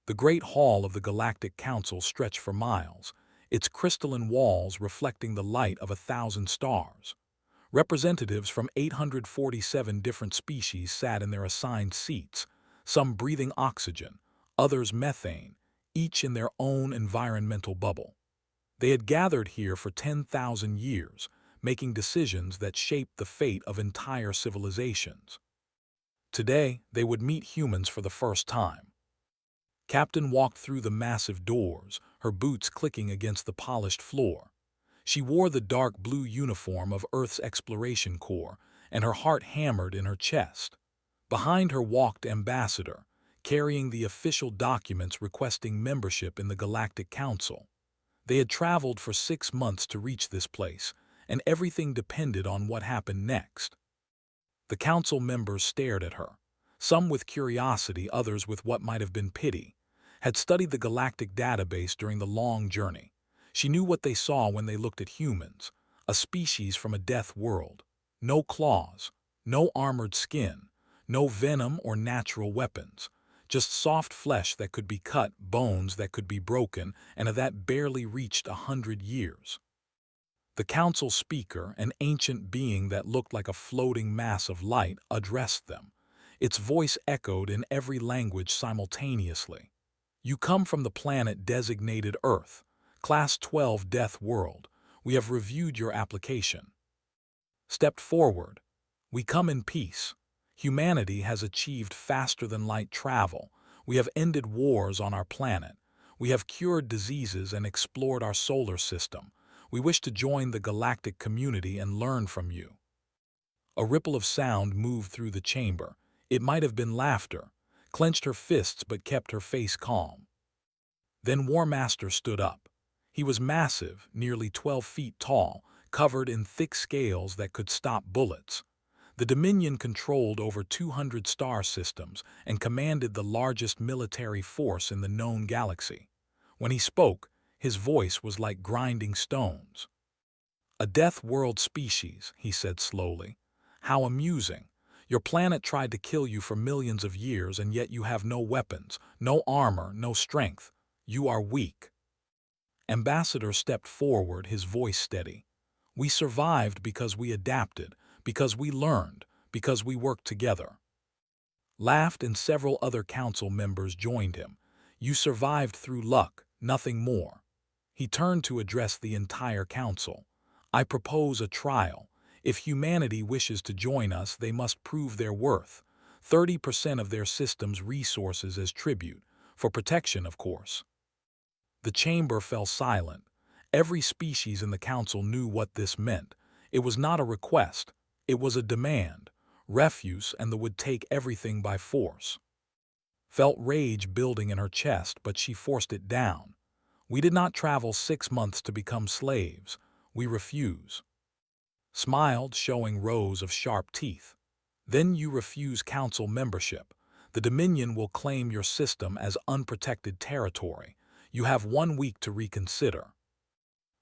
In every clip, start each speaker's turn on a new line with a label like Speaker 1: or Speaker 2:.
Speaker 1: The great hall of the Galactic Council stretched for miles, its crystalline walls reflecting the light of 1,000 stars. Representatives from 847 different species sat in their assigned seats, some breathing oxygen, others methane, each in their own environmental bubble. They had gathered here for 10,000 years, making decisions that shaped the fate of entire civilizations. Today, they would meet humans for the first time. Captain walked through the massive doors, her boots clicking against the polished floor. She wore the dark blue uniform of Earth's Exploration Corps, and her heart hammered in her chest. Behind her walked Ambassador, carrying the official documents requesting membership in the Galactic Council. They had traveled for 6 months to reach this place, and everything depended on what happened next. The council members stared at her, some with curiosity, others with what might have been pity. Had studied the galactic database during the long journey. She knew what they saw when they looked at humans, a species from a death world. No claws, no armored skin, no venom or natural weapons, just soft flesh that could be cut, bones that could be broken, and that barely reached 100 years. The council speaker, an ancient being that looked like a floating mass of light, addressed them. Its voice echoed in every language simultaneously. You come from the planet designated Earth, Class 12 Death World. We have reviewed your application. Stepped forward. We come in peace. Humanity has achieved faster-than-light travel. We have ended wars on our planet. We have cured diseases and explored our solar system. We wish to join the galactic community and learn from you. A ripple of sound moved through the chamber. It might have been laughter, clenched her fists but kept her face calm. Then War Master stood up. He was massive, nearly 12 feet tall, covered in thick scales that could stop bullets. The Dominion controlled over 200 star systems and commanded the largest military force in the known galaxy. When he spoke, his voice was like grinding stones. A death world species, he said slowly. How amusing. Your planet tried to kill you for millions of years, and yet you have no weapons, no armor, no strength. You are weak. Ambassador stepped forward, his voice steady. We survived because we adapted, because we learned, because we worked together. Laughed, and several other council members joined him. You survived through luck, nothing more. He turned to address the entire council. I propose a trial. If humanity wishes to join us, they must prove their worth. 30% of their system's resources as tribute, for protection, of course. The chamber fell silent. Every species in the council knew what this meant. It was not a request. It was a demand. Refuse, and they would take everything by force. Felt rage building in her chest, but she forced it down. We did not travel 6 months to become slaves. We refuse. Smiled, showing rows of sharp teeth. Then you refuse council membership. The Dominion will claim your system as unprotected territory. You have 1 week to reconsider.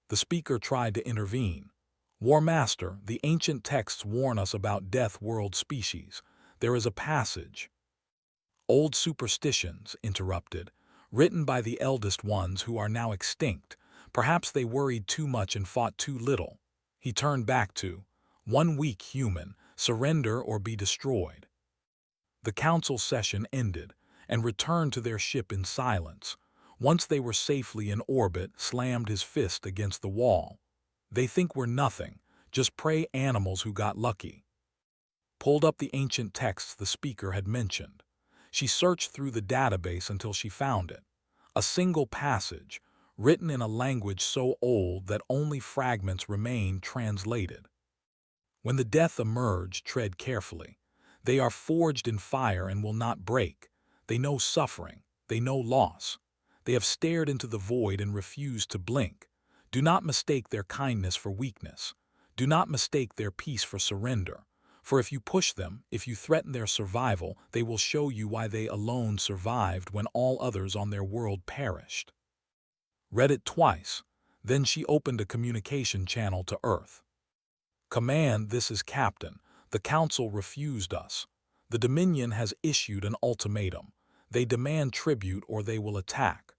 Speaker 1: The speaker tried to intervene. War Master, the ancient texts warn us about death world species. There is a passage. Old superstitions, interrupted, written by the eldest ones who are now extinct. Perhaps they worried too much and fought too little. He turned back to 1 week human, surrender or be destroyed. The council session ended and returned to their ship in silence. Once they were safely in orbit, slammed his fist against the wall. They think we're nothing, just prey animals who got lucky. Pulled up the ancient texts the speaker had mentioned. She searched through the database until she found it. A single passage, written in a language so old that only fragments remain translated. When the death emerge, tread carefully. They are forged in fire and will not break. They know suffering. They know loss. They have stared into the void and refused to blink. Do not mistake their kindness for weakness. Do not mistake their peace for surrender. For if you push them, if you threaten their survival, they will show you why they alone survived when all others on their world perished. Read it twice. Then she opened a communication channel to Earth. Command, this is Captain. The Council refused us. The Dominion has issued an ultimatum. They demand tribute or they will attack.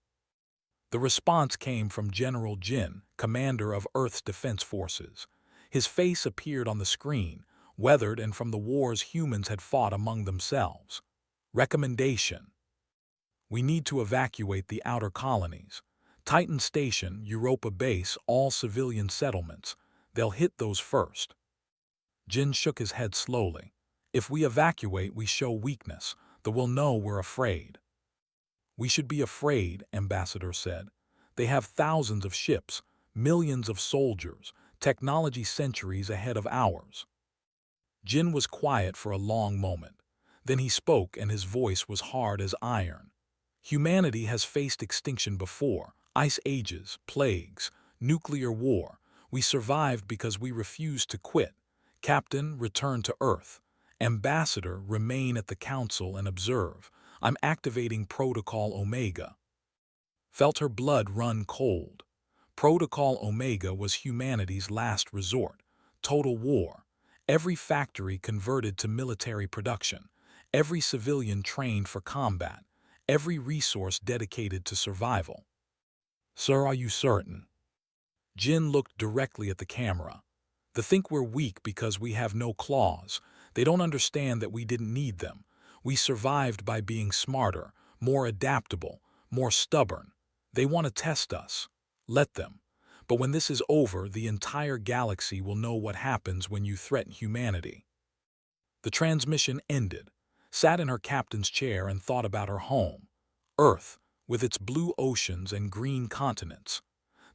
Speaker 1: The response came from General Jin, commander of Earth's defense forces. His face appeared on the screen, weathered and from the wars humans had fought among themselves. Recommendation: we need to evacuate the outer colonies. Titan Station, Europa Base, all civilian settlements. They'll hit those first. Jin shook his head slowly. If we evacuate, we show weakness. They'll know we're afraid. We should be afraid, Ambassador said. They have thousands of ships, millions of soldiers, technology centuries ahead of ours. Jin was quiet for a long moment. Then he spoke and his voice was hard as iron. Humanity has faced extinction before, ice ages, plagues, nuclear war. We survived because we refused to quit. Captain, return to Earth. Ambassador, remain at the Council and observe. I'm activating Protocol Omega. Felt her blood run cold. Protocol Omega was humanity's last resort. Total war. Every factory converted to military production. Every civilian trained for combat. Every resource dedicated to survival. Sir, are you certain? Jin looked directly at the camera. They think we're weak because we have no claws. They don't understand that we didn't need them. We survived by being smarter, more adaptable, more stubborn. They want to test us. Let them. But when this is over, the entire galaxy will know what happens when you threaten humanity. The transmission ended. Sat in her captain's chair and thought about her home. Earth, with its blue oceans and green continents.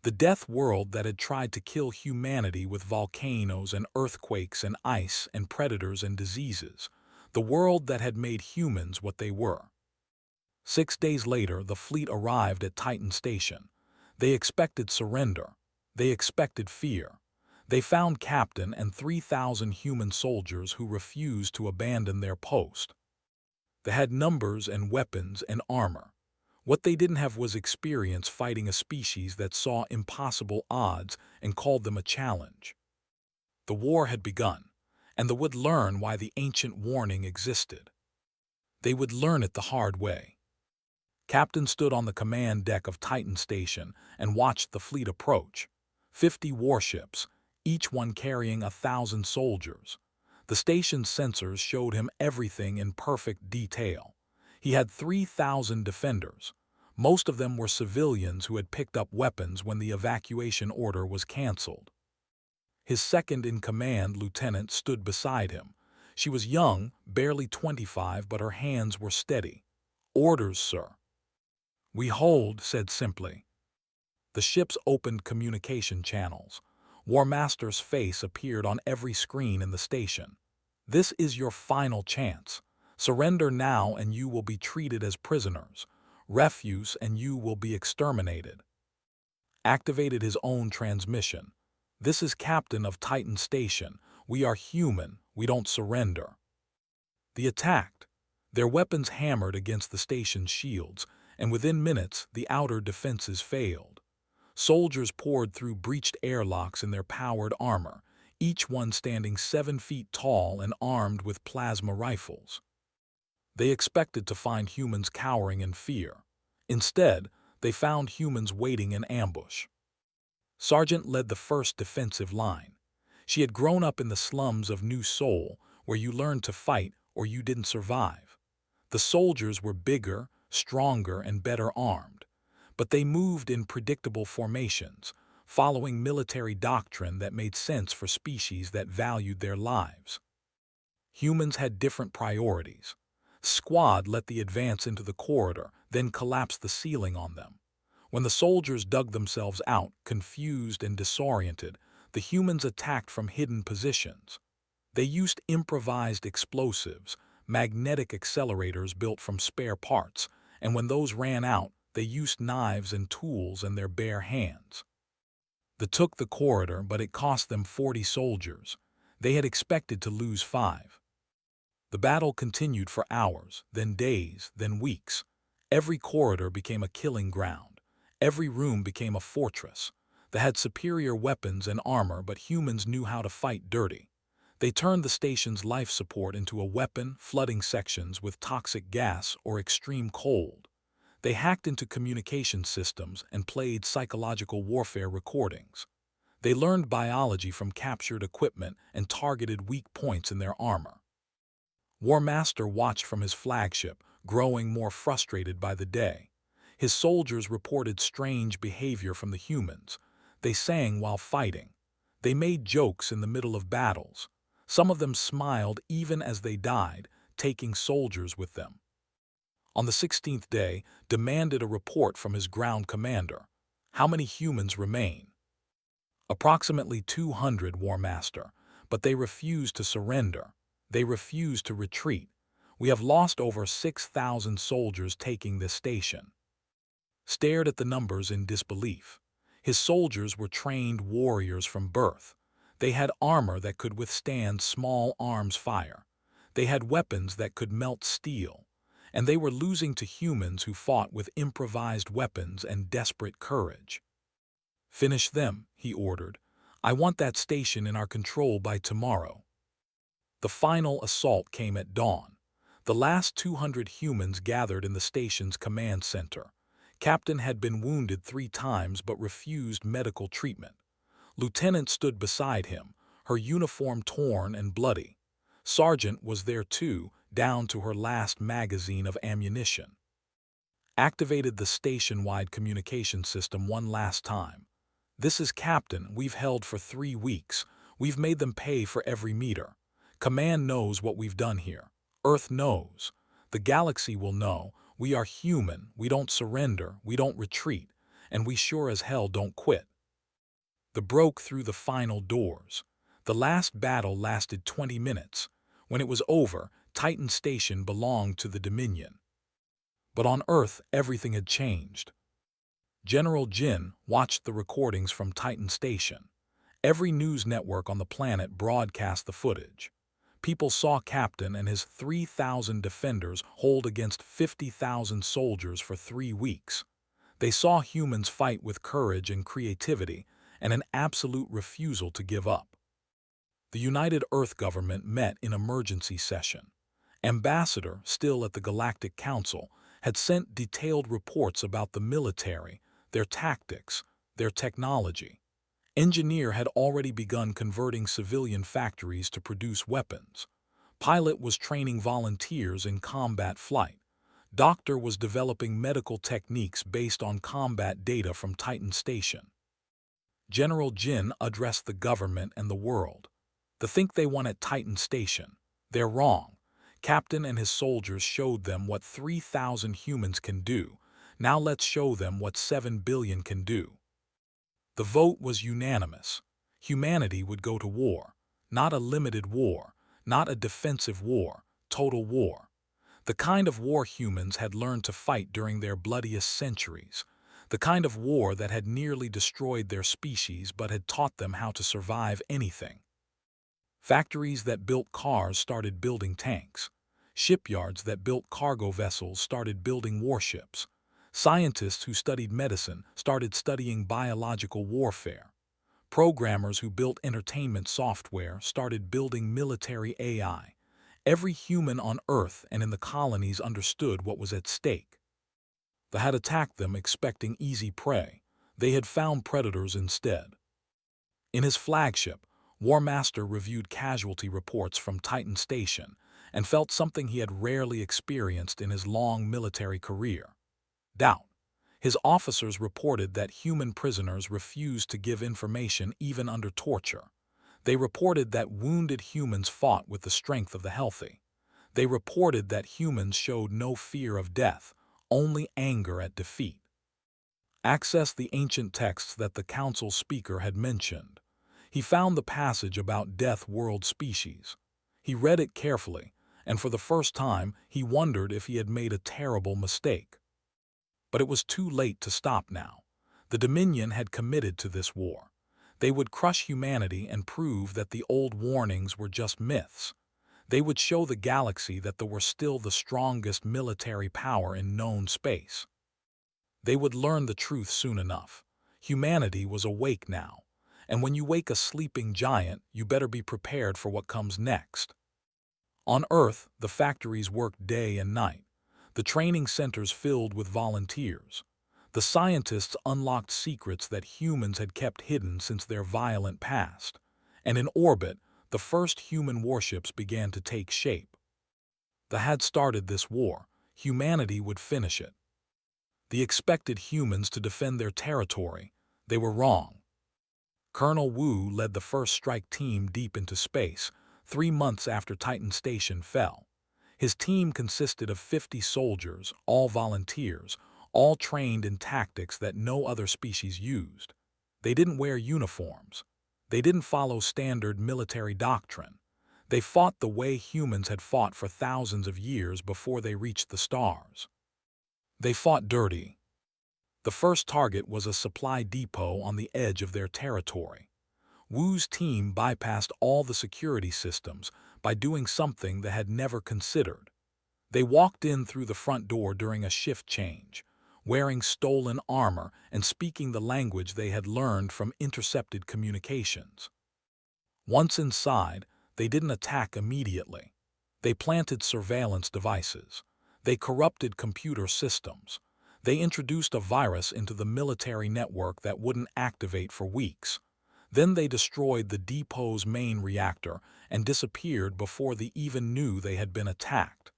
Speaker 1: The death world that had tried to kill humanity with volcanoes and earthquakes and ice and predators and diseases. The world that had made humans what they were. 6 days later, the fleet arrived at Titan Station. They expected surrender. They expected fear. They found Captain and 3,000 human soldiers who refused to abandon their post. They had numbers and weapons and armor. What they didn't have was experience fighting a species that saw impossible odds and called them a challenge. The war had begun, and they would learn why the ancient warning existed. They would learn it the hard way. Captain stood on the command deck of Titan Station and watched the fleet approach. 50 warships, each one carrying 1,000 soldiers. The station's sensors showed him everything in perfect detail. He had 3,000 defenders. Most of them were civilians who had picked up weapons when the evacuation order was canceled. His second-in-command lieutenant stood beside him. She was young, barely 25, but her hands were steady. Orders, sir. We hold, said simply. The ships opened communication channels. War Master's face appeared on every screen in the station. This is your final chance. Surrender now and you will be treated as prisoners. Refuse and you will be exterminated. Activated his own transmission. This is Captain of Titan Station. We are human. We don't surrender. They attacked. Their weapons hammered against the station's shields, and within minutes the outer defenses failed. Soldiers poured through breached airlocks in their powered armor, each one standing 7 feet tall and armed with plasma rifles. They expected to find humans cowering in fear. Instead, they found humans waiting in ambush. Sergeant led the first defensive line. She had grown up in the slums of New Seoul, where you learned to fight or you didn't survive. The soldiers were bigger, stronger, and better armed, but they moved in predictable formations, following military doctrine that made sense for species that valued their lives. Humans had different priorities. Squad let the advance into the corridor, then collapsed the ceiling on them. When the soldiers dug themselves out, confused and disoriented, the humans attacked from hidden positions. They used improvised explosives, magnetic accelerators built from spare parts, and when those ran out, they used knives and tools in their bare hands. They took the corridor, but it cost them 40 soldiers. They had expected to lose 5. The battle continued for hours, then days, then weeks. Every corridor became a killing ground. Every room became a fortress. They had superior weapons and armor, but humans knew how to fight dirty. They turned the station's life support into a weapon, flooding sections with toxic gas or extreme cold. They hacked into communication systems and played psychological warfare recordings. They learned biology from captured equipment and targeted weak points in their armor. War Master watched from his flagship, growing more frustrated by the day. His soldiers reported strange behavior from the humans. They sang while fighting. They made jokes in the middle of battles. Some of them smiled even as they died, taking soldiers with them. On the 16th day, demanded a report from his ground commander. How many humans remain? Approximately 200, War Master, but they refuse to surrender. They refuse to retreat. We have lost over 6,000 soldiers taking this station. Stared at the numbers in disbelief. His soldiers were trained warriors from birth. They had armor that could withstand small arms fire. They had weapons that could melt steel. And they were losing to humans who fought with improvised weapons and desperate courage. Finish them, he ordered. I want that station in our control by tomorrow. The final assault came at dawn. The last 200 humans gathered in the station's command center. Captain had been wounded 3 times but refused medical treatment. Lieutenant stood beside him, her uniform torn and bloody. Sergeant was there too, down to her last magazine of ammunition. Activated the station-wide communication system one last time. This is Captain, we've held for 3 weeks. We've made them pay for every meter. Command knows what we've done here. Earth knows. The galaxy will know. We are human, we don't surrender, we don't retreat, and we sure as hell don't quit. The broke through the final doors. The last battle lasted 20 minutes. When it was over, Titan Station belonged to the Dominion. But on Earth, everything had changed. General Jin watched the recordings from Titan Station. Every news network on the planet broadcast the footage. People saw Captain and his 3,000 defenders hold against 50,000 soldiers for 3 weeks. They saw humans fight with courage and creativity and an absolute refusal to give up. The United Earth government met in emergency session. Ambassador, still at the Galactic Council, had sent detailed reports about the military, their tactics, their technology. Engineer had already begun converting civilian factories to produce weapons. Pilot was training volunteers in combat flight. Doctor was developing medical techniques based on combat data from Titan Station. General Jin addressed the government and the world. They think they won at Titan Station. They're wrong. Captain and his soldiers showed them what 3,000 humans can do. Now let's show them what 7 billion can do. The vote was unanimous. Humanity would go to war. Not a limited war, not a defensive war, total war. The kind of war humans had learned to fight during their bloodiest centuries. The kind of war that had nearly destroyed their species but had taught them how to survive anything. Factories that built cars started building tanks. Shipyards that built cargo vessels started building warships. Scientists who studied medicine started studying biological warfare. Programmers who built entertainment software started building military AI. Every human on Earth and in the colonies understood what was at stake. They had attacked them expecting easy prey. They had found predators instead. In his flagship, War Master reviewed casualty reports from Titan Station and felt something he had rarely experienced in his long military career. Doubt. His officers reported that human prisoners refused to give information even under torture. They reported that wounded humans fought with the strength of the healthy. They reported that humans showed no fear of death, only anger at defeat. Access the ancient texts that the council speaker had mentioned. He found the passage about death world species. He read it carefully, and for the first time he wondered if he had made a terrible mistake. But it was too late to stop now. The Dominion had committed to this war. They would crush humanity and prove that the old warnings were just myths. They would show the galaxy that they were still the strongest military power in known space. They would learn the truth soon enough. Humanity was awake now, And when you wake a sleeping giant, you better be prepared for what comes next. On Earth, the factories worked day and night. The training centers filled with volunteers. The scientists unlocked secrets that humans had kept hidden since their violent past. And in orbit, the first human warships began to take shape. They had started this war. Humanity would finish it. They expected humans to defend their territory. They were wrong. Colonel Wu led the first strike team deep into space, 3 months after Titan Station fell. His team consisted of 50 soldiers, all volunteers, all trained in tactics that no other species used. They didn't wear uniforms. They didn't follow standard military doctrine. They fought the way humans had fought for thousands of years before they reached the stars. They fought dirty. The first target was a supply depot on the edge of their territory. Wu's team bypassed all the security systems by doing something they had never considered. They walked in through the front door during a shift change, wearing stolen armor and speaking the language they had learned from intercepted communications. Once inside, they didn't attack immediately. They planted surveillance devices. They corrupted computer systems. They introduced a virus into the military network that wouldn't activate for weeks. Then they destroyed the depot's main reactor and disappeared before they even knew they had been attacked.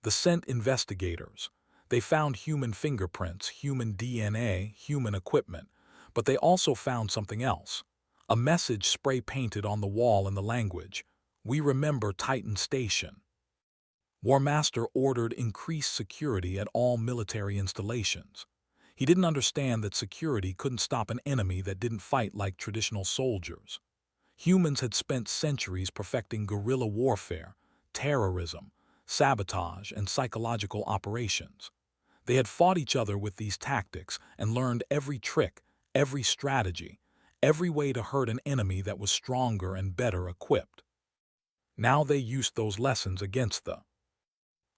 Speaker 1: They sent investigators. They found human fingerprints, human DNA, human equipment, but they also found something else. A message spray-painted on the wall in the language, "We remember Titan Station." War Master ordered increased security at all military installations. He didn't understand that security couldn't stop an enemy that didn't fight like traditional soldiers. Humans had spent centuries perfecting guerrilla warfare, terrorism, sabotage, and psychological operations. They had fought each other with these tactics and learned every trick, every strategy, every way to hurt an enemy that was stronger and better equipped. Now they used those lessons against the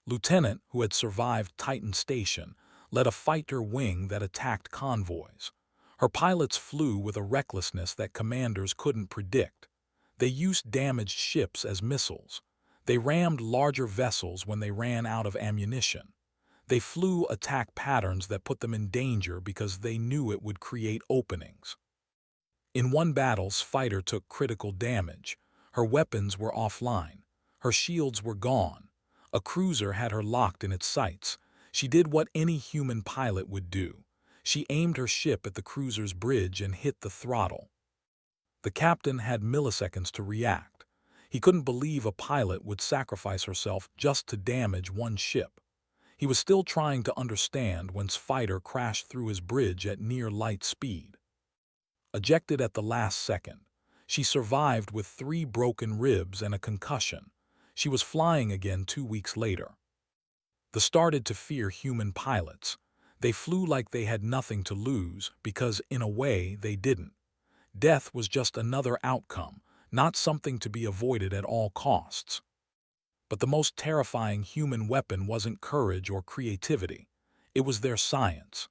Speaker 1: lieutenant who had survived Titan Station, led a fighter wing that attacked convoys. Her pilots flew with a recklessness that commanders couldn't predict. They used damaged ships as missiles. They rammed larger vessels when they ran out of ammunition. They flew attack patterns that put them in danger because they knew it would create openings. In one battle, fighter took critical damage. Her weapons were offline. Her shields were gone. A cruiser had her locked in its sights. She did what any human pilot would do. She aimed her ship at the cruiser's bridge and hit the throttle. The captain had milliseconds to react. He couldn't believe a pilot would sacrifice herself just to damage one ship. He was still trying to understand when fighter crashed through his bridge at near light speed. Ejected at the last second, she survived with 3 broken ribs and a concussion. She was flying again 2 weeks later. They started to fear human pilots. They flew like they had nothing to lose because, in a way, they didn't. Death was just another outcome, not something to be avoided at all costs. But the most terrifying human weapon wasn't courage or creativity. It was their science.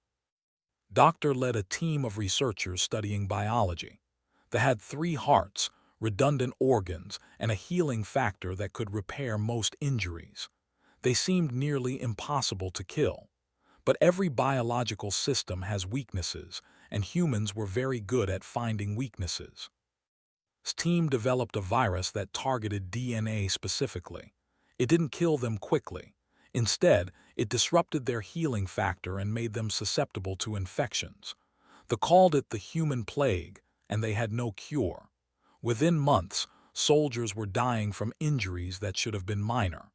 Speaker 1: Doctor led a team of researchers studying biology. They had 3 hearts, redundant organs, and a healing factor that could repair most injuries. They seemed nearly impossible to kill. But every biological system has weaknesses, and humans were very good at finding weaknesses. This team developed a virus that targeted DNA specifically. It didn't kill them quickly. Instead, it disrupted their healing factor and made them susceptible to infections. They called it the human plague, and they had no cure. Within months, soldiers were dying from injuries that should have been minor.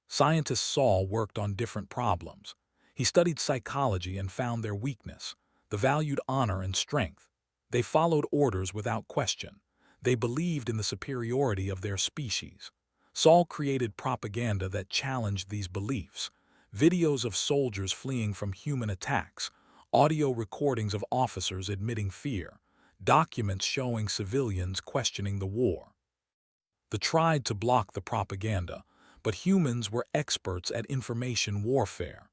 Speaker 1: Scientist Saul worked on different problems. He studied psychology and found their weakness. They valued honor and strength. They followed orders without question. They believed in the superiority of their species. Saul created propaganda that challenged these beliefs. Videos of soldiers fleeing from human attacks, audio recordings of officers admitting fear, documents showing civilians questioning the war. They tried to block the propaganda, but humans were experts at information warfare.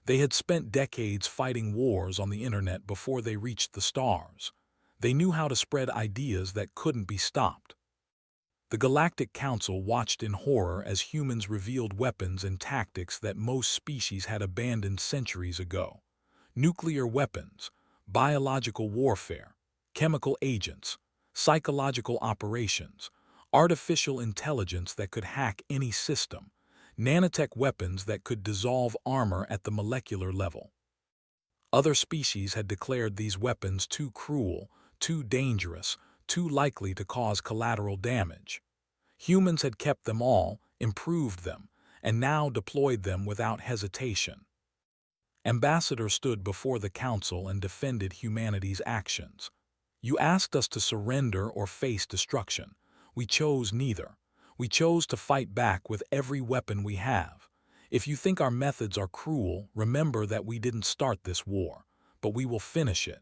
Speaker 1: They had spent decades fighting wars on the internet before they reached the stars. They knew how to spread ideas that couldn't be stopped. The Galactic Council watched in horror as humans revealed weapons and tactics that most species had abandoned centuries ago. Nuclear weapons, biological warfare, chemical agents, psychological operations, artificial intelligence that could hack any system, nanotech weapons that could dissolve armor at the molecular level. Other species had declared these weapons too cruel, too dangerous, too likely to cause collateral damage. Humans had kept them all, improved them, and now deployed them without hesitation. Ambassador stood before the council and defended humanity's actions. You asked us to surrender or face destruction. We chose neither. We chose to fight back with every weapon we have. If you think our methods are cruel, remember that we didn't start this war, but we will finish it.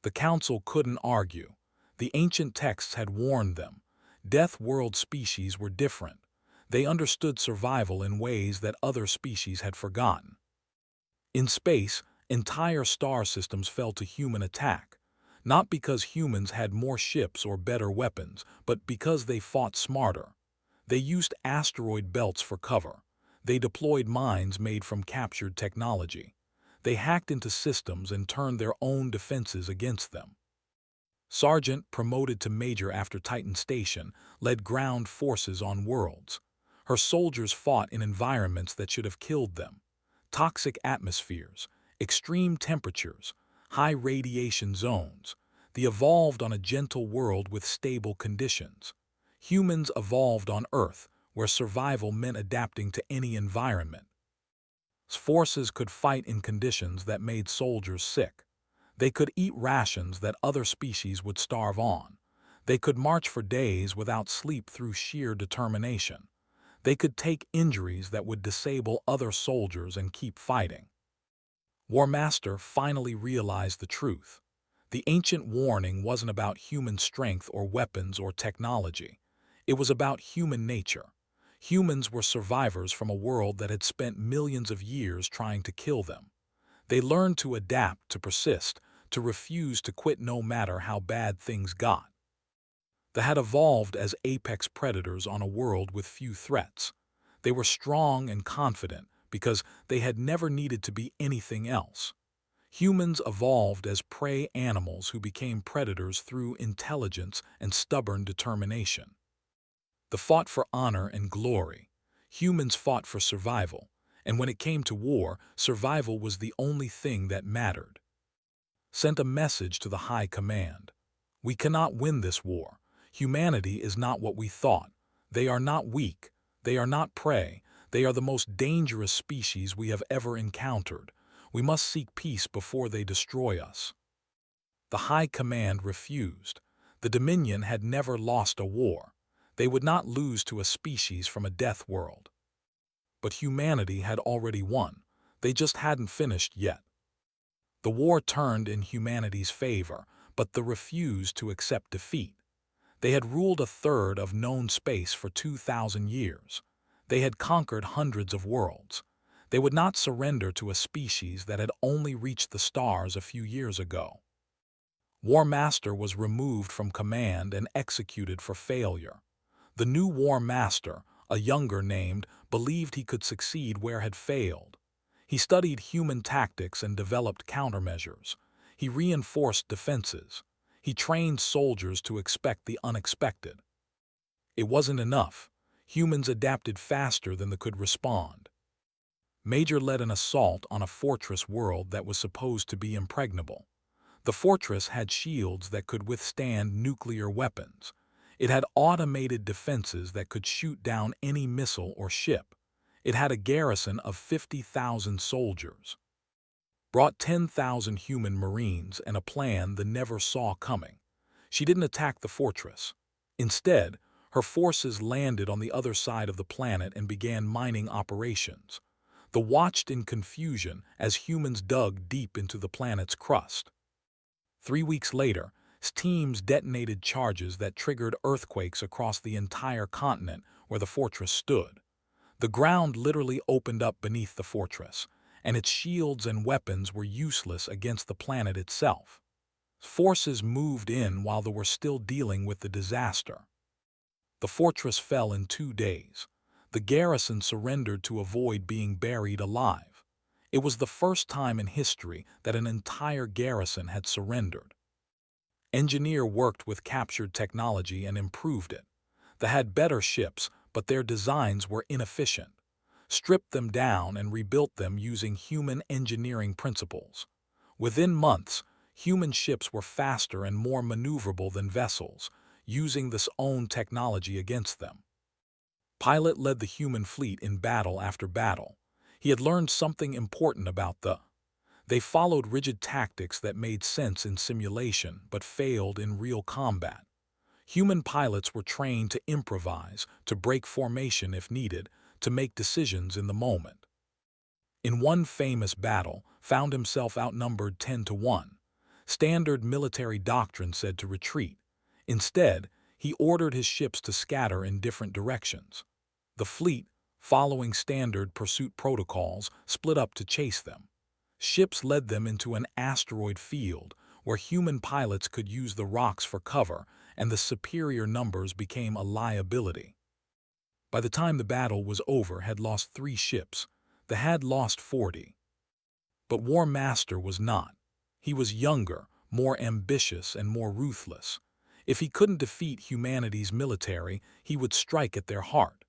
Speaker 1: The council couldn't argue. The ancient texts had warned them. Death World species were different. They understood survival in ways that other species had forgotten. In space, entire star systems fell to human attack, not because humans had more ships or better weapons, but because they fought smarter. They used asteroid belts for cover. They deployed mines made from captured technology. They hacked into systems and turned their own defenses against them. Sergeant, promoted to major after Titan Station, led ground forces on worlds. Her soldiers fought in environments that should have killed them. Toxic atmospheres, extreme temperatures, high radiation zones. They evolved on a gentle world with stable conditions. Humans evolved on Earth, where survival meant adapting to any environment. Forces could fight in conditions that made soldiers sick. They could eat rations that other species would starve on. They could march for days without sleep through sheer determination. They could take injuries that would disable other soldiers and keep fighting. War Master finally realized the truth. The ancient warning wasn't about human strength or weapons or technology. It was about human nature. Humans were survivors from a world that had spent millions of years trying to kill them. They learned to adapt, to persist, to refuse to quit no matter how bad things got. They had evolved as apex predators on a world with few threats. They were strong and confident because they had never needed to be anything else. Humans evolved as prey animals who became predators through intelligence and stubborn determination. They fought for honor and glory. Humans fought for survival, and when it came to war, survival was the only thing that mattered. Sent a message to the High Command. We cannot win this war. Humanity is not what we thought. They are not weak. They are not prey. They are the most dangerous species we have ever encountered. We must seek peace before they destroy us. The High Command refused. The Dominion had never lost a war. They would not lose to a species from a death world. But humanity had already won. They just hadn't finished yet. The war turned in humanity's favor, but they refused to accept defeat. They had ruled a third of known space for 2,000 years. They had conquered hundreds of worlds. They would not surrender to a species that had only reached the stars a few years ago. War Master was removed from command and executed for failure. The new War Master, a younger named, believed he could succeed where had failed. He studied human tactics and developed countermeasures. He reinforced defenses. He trained soldiers to expect the unexpected. It wasn't enough. Humans adapted faster than they could respond. Major led an assault on a fortress world that was supposed to be impregnable. The fortress had shields that could withstand nuclear weapons. It had automated defenses that could shoot down any missile or ship. It had a garrison of 50,000 soldiers. Brought 10,000 human marines and a plan they never saw coming. She didn't attack the fortress. Instead, her forces landed on the other side of the planet and began mining operations. They watched in confusion as humans dug deep into the planet's crust. 3 weeks later, teams detonated charges that triggered earthquakes across the entire continent where the fortress stood. The ground literally opened up beneath the fortress, and its shields and weapons were useless against the planet itself. Forces moved in while they were still dealing with the disaster. The fortress fell in 2 days. The garrison surrendered to avoid being buried alive. It was the first time in history that an entire garrison had surrendered. Engineer worked with captured technology and improved it. They had better ships, but their designs were inefficient. Stripped them down and rebuilt them using human engineering principles. Within months, human ships were faster and more maneuverable than vessels, using this own technology against them. Pilot led the human fleet in battle after battle. He had learned something important about They followed rigid tactics that made sense in simulation but failed in real combat. Human pilots were trained to improvise, to break formation if needed, to make decisions in the moment. In one famous battle, found himself outnumbered 10-1. Standard military doctrine said to retreat. Instead, he ordered his ships to scatter in different directions. The fleet, following standard pursuit protocols, split up to chase them. Ships led them into an asteroid field where human pilots could use the rocks for cover, and the superior numbers became a liability. By the time the battle was over, had lost 3 ships. They had lost 40. But War Master was not. He was younger, more ambitious, and more ruthless. If he couldn't defeat humanity's military, he would strike at their heart.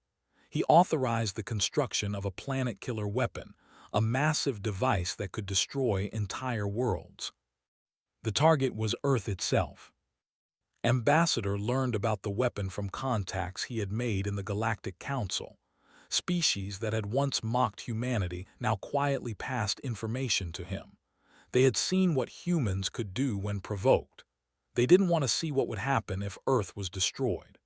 Speaker 1: He authorized the construction of a planet-killer weapon, a massive device that could destroy entire worlds. The target was Earth itself. Ambassador learned about the weapon from contacts he had made in the Galactic Council. Species that had once mocked humanity now quietly passed information to him. They had seen what humans could do when provoked. They didn't want to see what would happen if Earth was destroyed.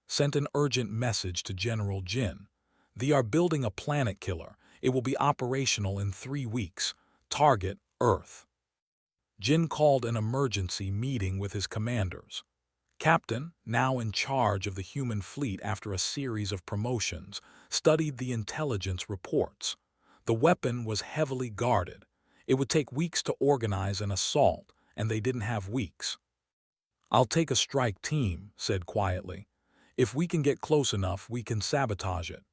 Speaker 1: Sent an urgent message to General Jin. They are building a planet killer. It will be operational in 3 weeks. Target, Earth. Jin called an emergency meeting with his commanders. Captain, now in charge of the human fleet after a series of promotions, studied the intelligence reports. The weapon was heavily guarded. It would take weeks to organize an assault, and they didn't have weeks. "I'll take a strike team," said quietly. "If we can get close enough, we can sabotage it."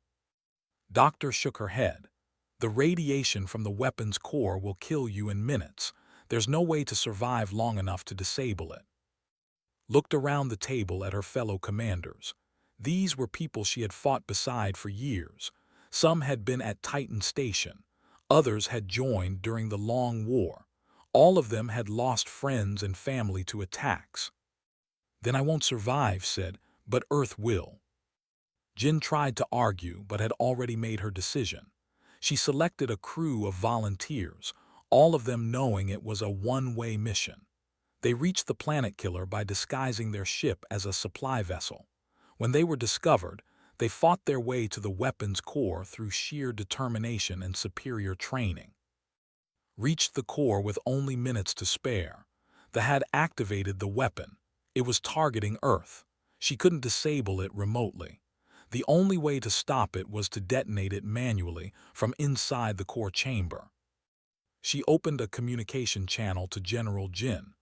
Speaker 1: Doctor shook her head. "The radiation from the weapon's core will kill you in minutes. There's no way to survive long enough to disable it." Looked around the table at her fellow commanders. These were people she had fought beside for years. Some had been at Titan Station. Others had joined during the Long War. All of them had lost friends and family to attacks. "Then I won't survive," said, "but Earth will." Jin tried to argue but had already made her decision. She selected a crew of volunteers, all of them knowing it was a one-way mission. They reached the planet killer by disguising their ship as a supply vessel. When they were discovered, they fought their way to the weapon's core through sheer determination and superior training. Reached the core with only minutes to spare. They had activated the weapon. It was targeting Earth. She couldn't disable it remotely. The only way to stop it was to detonate it manually from inside the core chamber. She opened a communication channel to General Jin.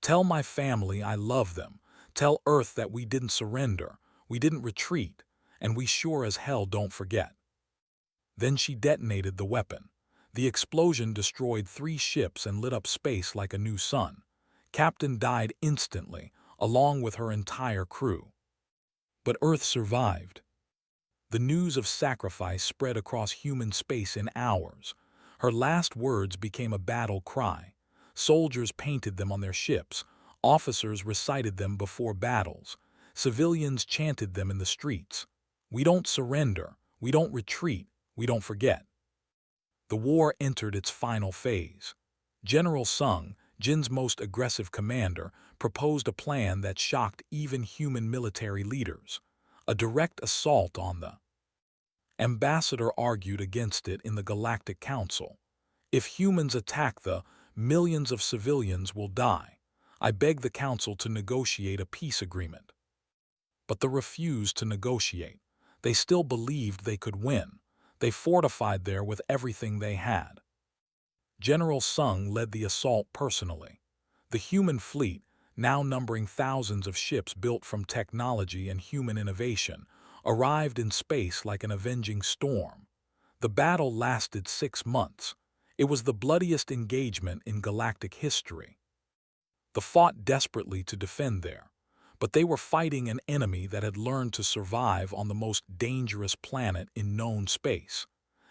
Speaker 1: "Tell my family I love them. Tell Earth that we didn't surrender, we didn't retreat, and we sure as hell don't forget." Then she detonated the weapon. The explosion destroyed 3 ships and lit up space like a new sun. Captain died instantly, along with her entire crew. But Earth survived. The news of sacrifice spread across human space in hours. Her last words became a battle cry. Soldiers painted them on their ships. Officers recited them before battles. Civilians chanted them in the streets. "We don't surrender. We don't retreat. We don't forget." The war entered its final phase. General Sung, Jin's most aggressive commander, proposed a plan that shocked even human military leaders. A direct assault on the Ambassador argued against it in the Galactic Council. "If humans attack millions of civilians will die. I beg the Council to negotiate a peace agreement." But they refused to negotiate. They still believed they could win. They fortified there with everything they had. General Sung led the assault personally. The human fleet, now numbering thousands of ships built from technology and human innovation, arrived in space like an avenging storm. The battle lasted 6 months. It was the bloodiest engagement in galactic history. They fought desperately to defend there, but they were fighting an enemy that had learned to survive on the most dangerous planet in known space,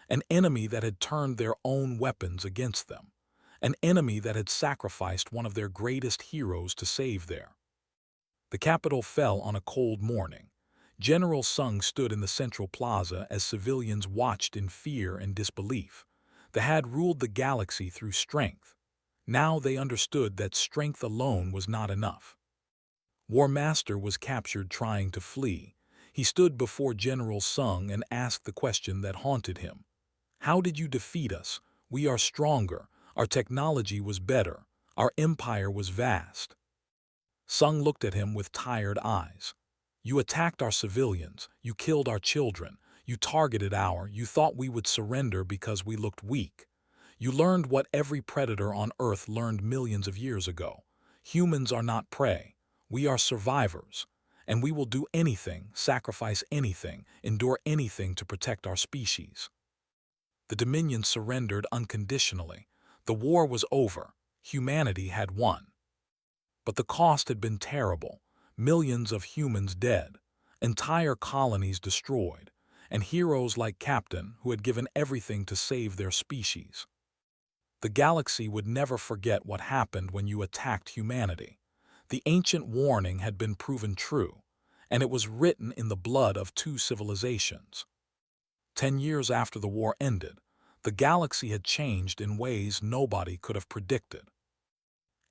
Speaker 1: an enemy that had turned their own weapons against them, an enemy that had sacrificed one of their greatest heroes to save there. The capital fell on a cold morning. General Sung stood in the central plaza as civilians watched in fear and disbelief. They had ruled the galaxy through strength. Now they understood that strength alone was not enough. War Master was captured trying to flee. He stood before General Sung and asked the question that haunted him. How did you defeat us? We are stronger. Our technology was better. Our empire was vast. Sung looked at him with tired eyes. You attacked our civilians. You killed our children. You targeted You thought we would surrender because we looked weak. You learned what every predator on Earth learned millions of years ago. Humans are not prey. We are survivors. And we will do anything, sacrifice anything, endure anything to protect our species. The Dominion surrendered unconditionally. The war was over. Humanity had won. But the cost had been terrible. Millions of humans dead, entire colonies destroyed, and heroes like Captain who had given everything to save their species. The galaxy would never forget what happened when you attacked humanity. The ancient warning had been proven true, and it was written in the blood of two civilizations. 10 years after the war ended, the galaxy had changed in ways nobody could have predicted.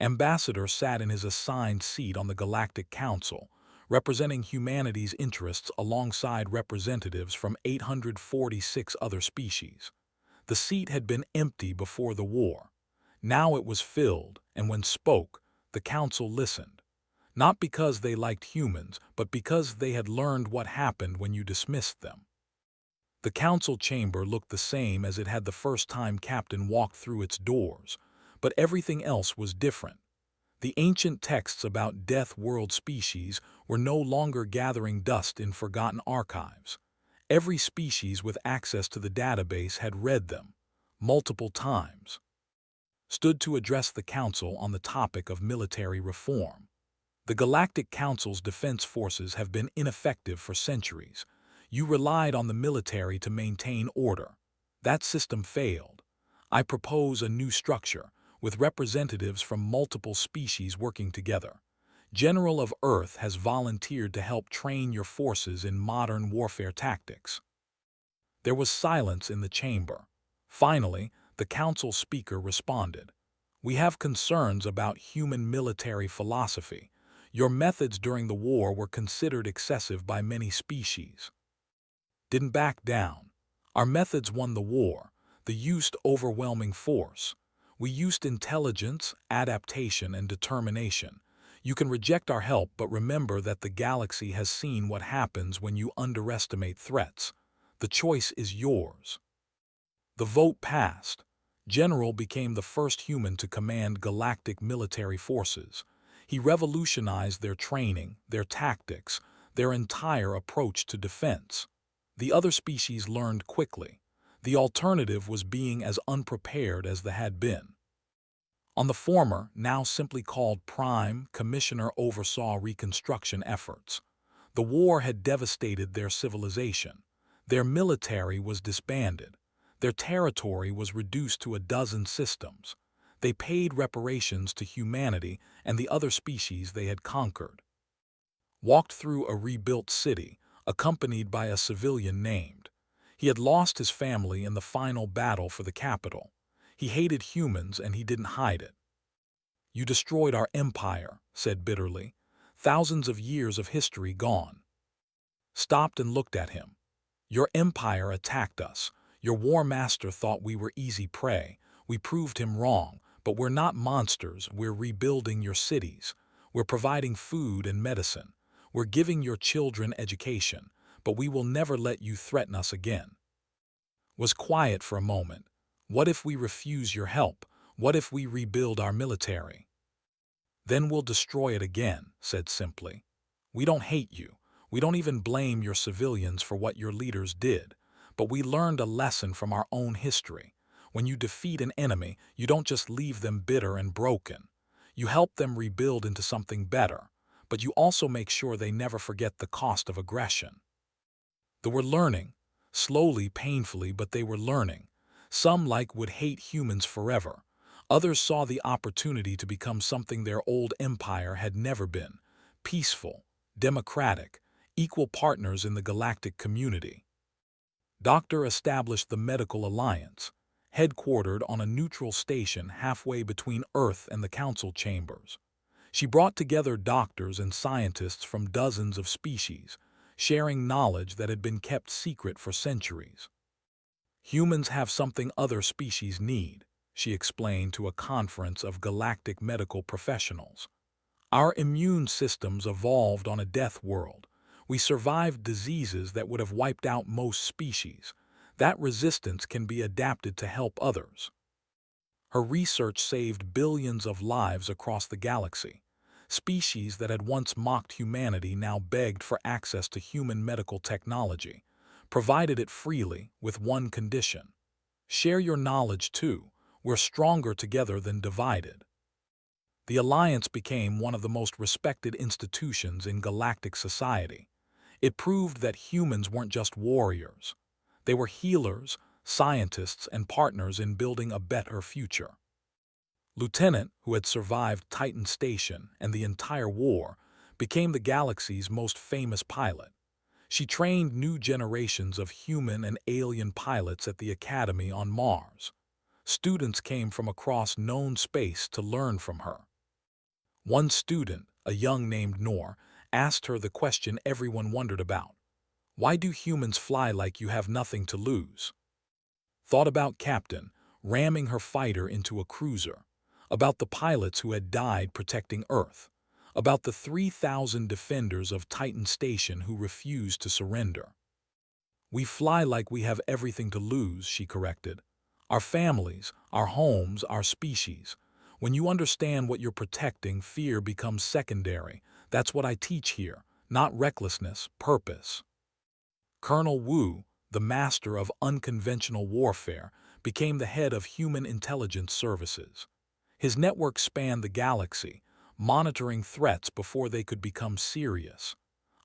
Speaker 1: Ambassador sat in his assigned seat on the Galactic Council, representing humanity's interests alongside representatives from 846 other species. The seat had been empty before the war. Now it was filled, and when spoke, the council listened. Not because they liked humans, but because they had learned what happened when you dismissed them. The council chamber looked the same as it had the first time Captain walked through its doors, but everything else was different. The ancient texts about Death World species were no longer gathering dust in forgotten archives. Every species with access to the database had read them, multiple times. Stood to address the Council on the topic of military reform. The Galactic Council's defense forces have been ineffective for centuries. You relied on the military to maintain order. That system failed. I propose a new structure, with representatives from multiple species working together. General of Earth has volunteered to help train your forces in modern warfare tactics. There was silence in the chamber. Finally, the council speaker responded. We have concerns about human military philosophy. Your methods during the war were considered excessive by many species. Didn't back down. Our methods won the war. They used overwhelming force. We used intelligence, adaptation, and determination. You can reject our help, but remember that the galaxy has seen what happens when you underestimate threats. The choice is yours. The vote passed. General became the first human to command galactic military forces. He revolutionized their training, their tactics, their entire approach to defense. The other species learned quickly. The alternative was being as unprepared as they had been. On the former, now simply called Prime, Commissioner oversaw reconstruction efforts. The war had devastated their civilization. Their military was disbanded. Their territory was reduced to a dozen systems. They paid reparations to humanity and the other species they had conquered. Walked through a rebuilt city, accompanied by a civilian named. He had lost his family in the final battle for the capital. He hated humans and he didn't hide it. You destroyed our empire, said bitterly. Thousands of years of history gone. Stopped and looked at him. Your empire attacked us. Your war master thought we were easy prey. We proved him wrong, but we're not monsters. We're rebuilding your cities. We're providing food and medicine. We're giving your children education, but we will never let you threaten us again. Was quiet for a moment. What if we refuse your help? What if we rebuild our military? Then we'll destroy it again, said simply. We don't hate you. We don't even blame your civilians for what your leaders did. But we learned a lesson from our own history. When you defeat an enemy, you don't just leave them bitter and broken. You help them rebuild into something better, but you also make sure they never forget the cost of aggression. They were learning, slowly, painfully, but they were learning. Some, like, would hate humans forever. Others saw the opportunity to become something their old empire had never been: peaceful, democratic, equal partners in the galactic community. Doctor established the Medical Alliance, headquartered on a neutral station halfway between Earth and the Council chambers. She brought together doctors and scientists from dozens of species, sharing knowledge that had been kept secret for centuries. Humans have something other species need, she explained to a conference of galactic medical professionals. Our immune systems evolved on a death world. We survived diseases that would have wiped out most species. That resistance can be adapted to help others. Her research saved billions of lives across the galaxy. Species that had once mocked humanity now begged for access to human medical technology, provided it freely with one condition: share your knowledge too. We're stronger together than divided. The Alliance became one of the most respected institutions in galactic society. It proved that humans weren't just warriors. They were healers, scientists, and partners in building a better future. Lieutenant, who had survived Titan Station and the entire war, became the galaxy's most famous pilot. She trained new generations of human and alien pilots at the Academy on Mars. Students came from across known space to learn from her. One student, a young named Noor, asked her the question everyone wondered about: why do humans fly like you have nothing to lose? Thought about Captain ramming her fighter into a cruiser, about the pilots who had died protecting Earth, about the 3,000 defenders of Titan Station who refused to surrender. We fly like we have everything to lose, she corrected. Our families, our homes, our species. When you understand what you're protecting, fear becomes secondary. That's what I teach here, not recklessness, purpose. Colonel Wu, the master of unconventional warfare, became the head of Human Intelligence Services. His network spanned the galaxy, monitoring threats before they could become serious.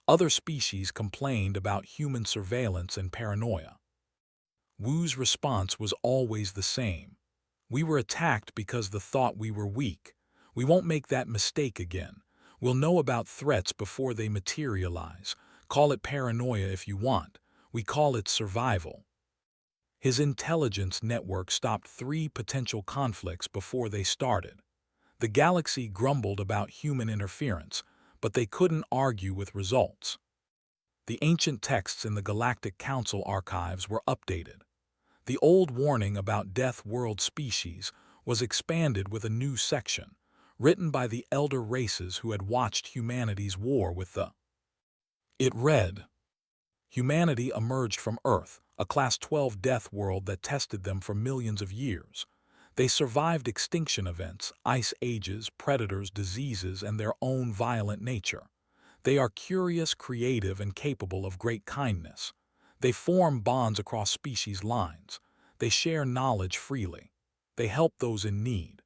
Speaker 1: Other species complained about human surveillance and paranoia. Wu's response was always the same: we were attacked because they thought we were weak. We won't make that mistake again. We'll know about threats before they materialize. Call it paranoia if you want. We call it survival. His intelligence network stopped 3 potential conflicts before they started. The galaxy grumbled about human interference, but they couldn't argue with results. The ancient texts in the Galactic Council archives were updated. The old warning about death world species was expanded with a new section, written by the elder races who had watched humanity's war with the. It read: humanity emerged from Earth, a Class 12 death world that tested them for millions of years. They survived extinction events, ice ages, predators, diseases, and their own violent nature. They are curious, creative, and capable of great kindness. They form bonds across species lines. They share knowledge freely. They help those in need.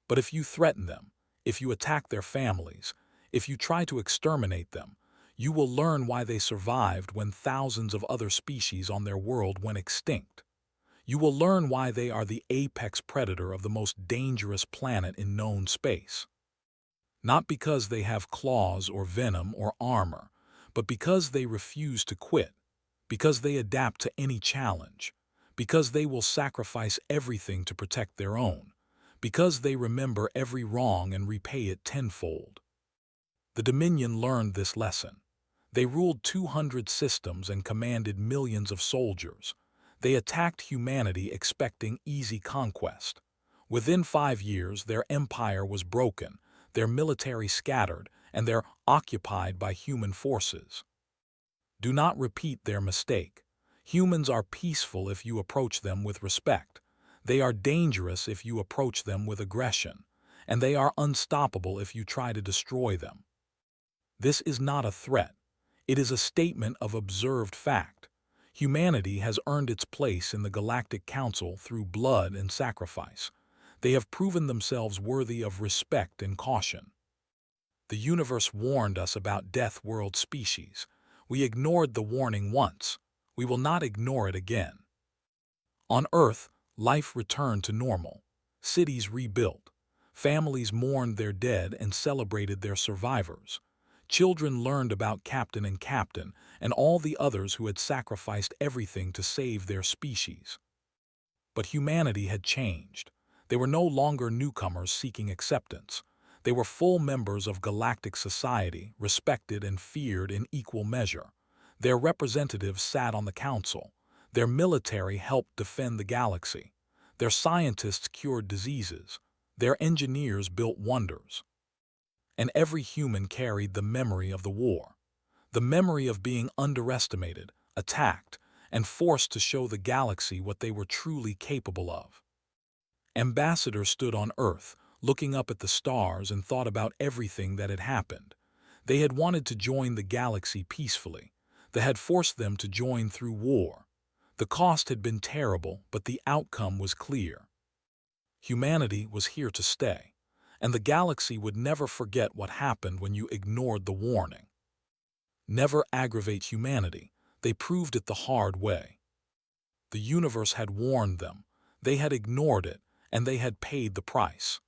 Speaker 1: But if you threaten them, if you attack their families, if you try to exterminate them, you will learn why they survived when thousands of other species on their world went extinct. You will learn why they are the apex predator of the most dangerous planet in known space. Not because they have claws or venom or armor, but because they refuse to quit, because they adapt to any challenge, because they will sacrifice everything to protect their own, because they remember every wrong and repay it tenfold. The Dominion learned this lesson. They ruled 200 systems and commanded millions of soldiers. They attacked humanity expecting easy conquest. Within 5 years, their empire was broken, their military scattered, and they're occupied by human forces. Do not repeat their mistake. Humans are peaceful if you approach them with respect. They are dangerous if you approach them with aggression. and they are unstoppable if you try to destroy them. This is not a threat. It is a statement of observed fact. Humanity has earned its place in the Galactic Council through blood and sacrifice. They have proven themselves worthy of respect and caution. The universe warned us about Death World species. We ignored the warning once. We will not ignore it again. On Earth, life returned to normal. Cities rebuilt. Families mourned their dead and celebrated their survivors. Children learned about Captain and all the others who had sacrificed everything to save their species. But humanity had changed. They were no longer newcomers seeking acceptance. They were full members of galactic society, respected and feared in equal measure. Their representatives sat on the council. Their military helped defend the galaxy. Their scientists cured diseases. Their engineers built wonders. And every human carried the memory of the war, the memory of being underestimated, attacked, and forced to show the galaxy what they were truly capable of. Ambassadors stood on Earth, looking up at the stars and thought about everything that had happened. They had wanted to join the galaxy peacefully. They had forced them to join through war. The cost had been terrible, but the outcome was clear. Humanity was here to stay, and the galaxy would never forget what happened when you ignored the warning. Never aggravate humanity. They proved it the hard way. The universe had warned them. They had ignored it, and they had paid the price.